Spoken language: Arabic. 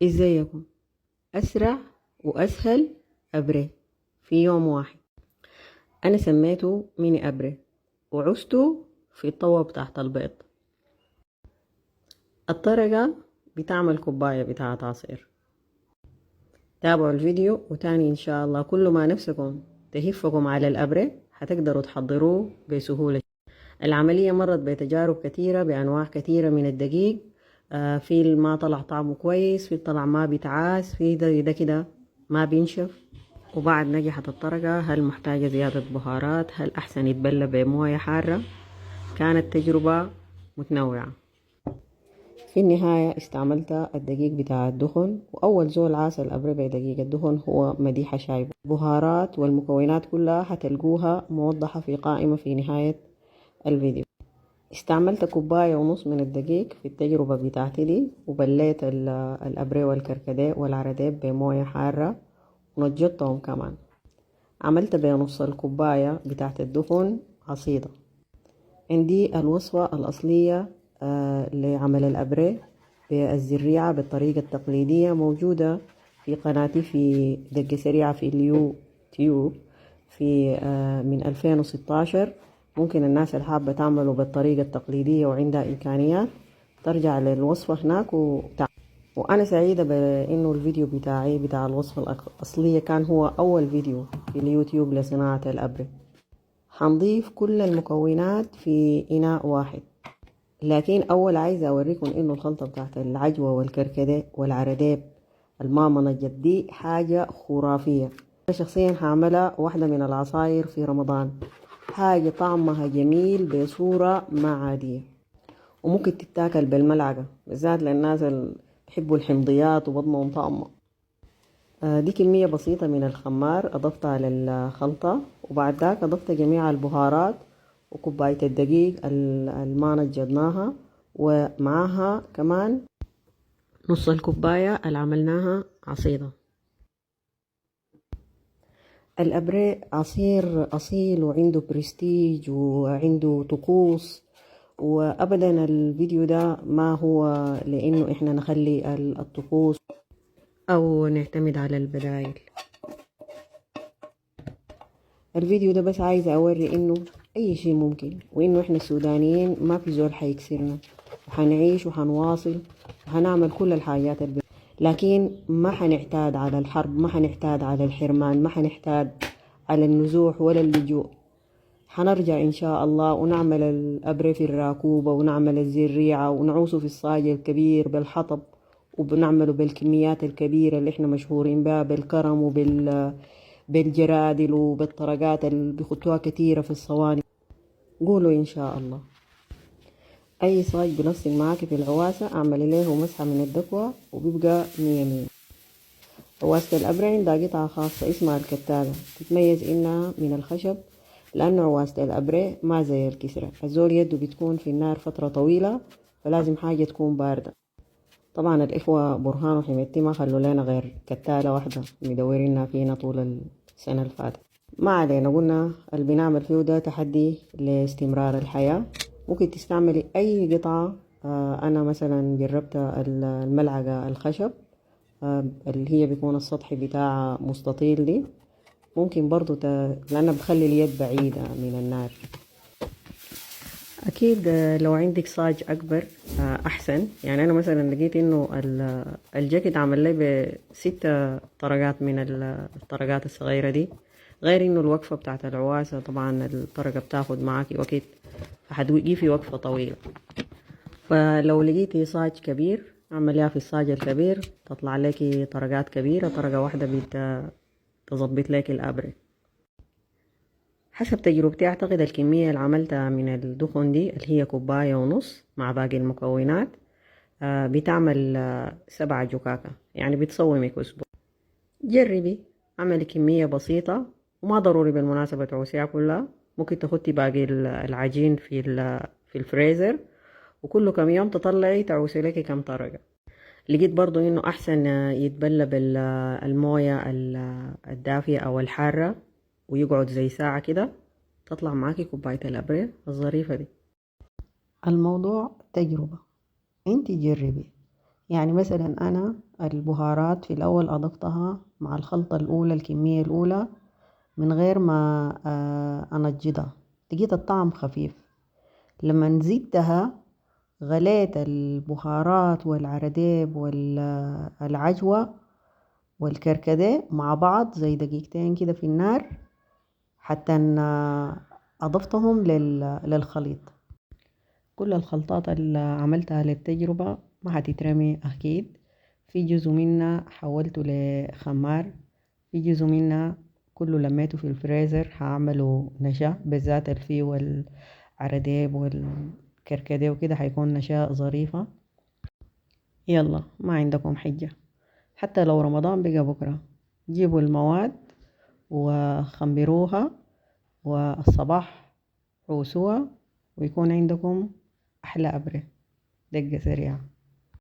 ازيكم؟ اسرع واسهل ابرة في يوم واحد. انا سميته ميني ابرة وعزته في الطوة بتاعت البيض. الطريقة بتعمل كوباية بتاعت عصير. تابعوا الفيديو وتاني ان شاء الله كل ما نفسكم تهفكم على الابرة هتقدروا تحضروه بسهولة. العملية مرت بتجارب كثيرة بأنواع كثيرة من الدقيق. في اللي ما طلع طعمه كويس، في اللي طلع ما بيتعاس، في ده كده ما بينشف. وبعد نجحت الطريقة، هل محتاجة زيادة بهارات، هل أحسن يتبلى بموية حارة. كانت تجربة متنوعة. في النهاية استعملت الدقيق بتاع الدهن، وأول زول عاصر الأبرة بدقيق الدهن هو مديحة شايب. البهارات والمكونات كلها هتلقوها موضحة في قائمة في نهاية الفيديو. استعملت كوباية ونص من الدقيق في التجربة بتاعتي دي، وبليت الأبرة والكركديه والعرديب بموية حارة ونجضتهم كمان. عملت بنص الكوباية بتاعت الدهن عصيدة. عندي الوصفة الأصلية لعمل الأبرة بالزريعة بالطريقة التقليدية، موجودة في قناتي في دقة سريعة في اليوتيوب في من 2016. ممكن الناس اللي حابة تعمله بالطريقة التقليدية وعندها إمكانيات ترجع للوصفة هناك وأنا سعيدة بأنه الفيديو بتاعي بتاع الوصفة الأصلية كان هو أول فيديو في اليوتيوب لصناعة الأبرة. هنضيف كل المكونات في إناء واحد، لكن أول عايزة أوريكم إنه الخلطة بتاعت العجوة والكركديه والعرديب الماما نجت دي حاجة خرافية. أنا شخصيا هعملها واحدة من العصاير في رمضان. حاجة طعمها جميل بصورة ما عادية، وممكن تتاكل بالملعقة، بالذات للناس اللي بيحبوا الحمضيات وبطنهم طعمة. دي كمية بسيطة من الخمار أضفتها للخلطة، وبعد ذاك أضفت جميع البهارات وكوباية الدقيق ما نجضناها، ومعاها كمان نص الكوباية اللي عملناها عصيدة. الأبريق عصير أصيل وعنده برستيج وعنده طقوس، وأبدا الفيديو ده ما هو لأنه إحنا نخلي الطقوس أو نعتمد على البدايل. الفيديو ده بس عايزة أوري إنه أي شيء ممكن، وإنه إحنا السودانيين ما في زول حيكسرنا، وحنعيش وحنواصل وحنعمل كل الحاجات لكن ما حنعتاد على الحرب، ما حنعتاد على الحرمان، ما حنعتاد على النزوح ولا اللجوء. حنرجع إن شاء الله ونعمل الأبرة في الراكوبة، ونعمل الزريعة، ونعوصه في الصاج الكبير بالحطب، وبنعمله بالكميات الكبيرة اللي احنا مشهورين بها، بالكرم بالجرادل وبالطرقات اللي بيخطوها كتيرة في الصواني. قولوا إن شاء الله. أي صاج بنصل معاك في العواسة اعملي له مسحة من الدكوة وبيبقى مية مية. عواسة الأبرة عندها قطعة خاصة اسمها الكتالة، تتميز إنها من الخشب، لأنه عواسة الأبرة ما زي الكسرة، الزول يده بتكون في النار فترة طويلة، فلازم حاجة تكون باردة. طبعا الإخوة برهان وحميتي ما خلوا لنا غير كتالة واحدة مدورينها فينا طول السنة اللي فاتت. ما علينا، قلنا اللي بنعمل فيه ده تحدي لاستمرار الحياة. ممكن تستعملي أي قطعة. أنا مثلا جربت الملعقة الخشب اللي هي بيكون السطح بتاعها مستطيل دي، ممكن برضو لأنها بتخلي اليد بعيدة من النار. أكيد لو عندك صاج أكبر أحسن. يعني أنا مثلا لقيت إنه الجاكيت عمل لي ب6 طرقات من الطرقات الصغيرة دي، غير إنه الوقفة بتاعت العواسة طبعا الطرقة بتاخد معاكي وقت، فحتوقفي وقفة طويلة. فلو لقيتي صاج كبير اعمليها في الصاج الكبير، تطلع لكي طرقات كبيرة، طرقة واحدة تظبط لك الأبرة. حسب تجربتي أعتقد الكمية اللي عملتها من الدخن دي اللي هي كوباية ونص مع باقي المكونات بتعمل 7 جكاكة، يعني بتصومك أسبوع. جربي اعملي كمية بسيطة، وما ضروري بالمناسبة تعوسيها كلها. ممكن تخطي باقي العجين في الفريزر، وكل كم يوم تطلعي تعوسي لك كم طرقة. لقيت برضو انه احسن يتبلى بالموية الدافية او الحارة، ويقعد زي ساعة كده، تطلع معاكي كوباية الأبريل الظريفة دي. الموضوع تجربة، انتي جربي. يعني مثلا أنا البهارات في الأول أضفتها مع الخلطة الأولى الكمية الأولى من غير ما أنجضها، لقيت الطعم خفيف. لما زدتها غليت البهارات والعرديب والعجوة والكركديه مع بعض زي دقيقتين كده في النار حتى أن أضفتهم للخليط. كل الخلطات اللي عملتها للتجربة ما هتترمي أكيد، في جزء منها حولته لخمار، في جزء منها كله لميته في الفريزر هعمله نشا، بالذات الفي والعرديب والكركديه وكده هيكون نشا ظريفة. يلا ما عندكم حجة، حتى لو رمضان بقى بكرة جيبوا المواد وخمروها والصباح عوسوها ويكون عندكم أحلى أبرة دقة سريعة.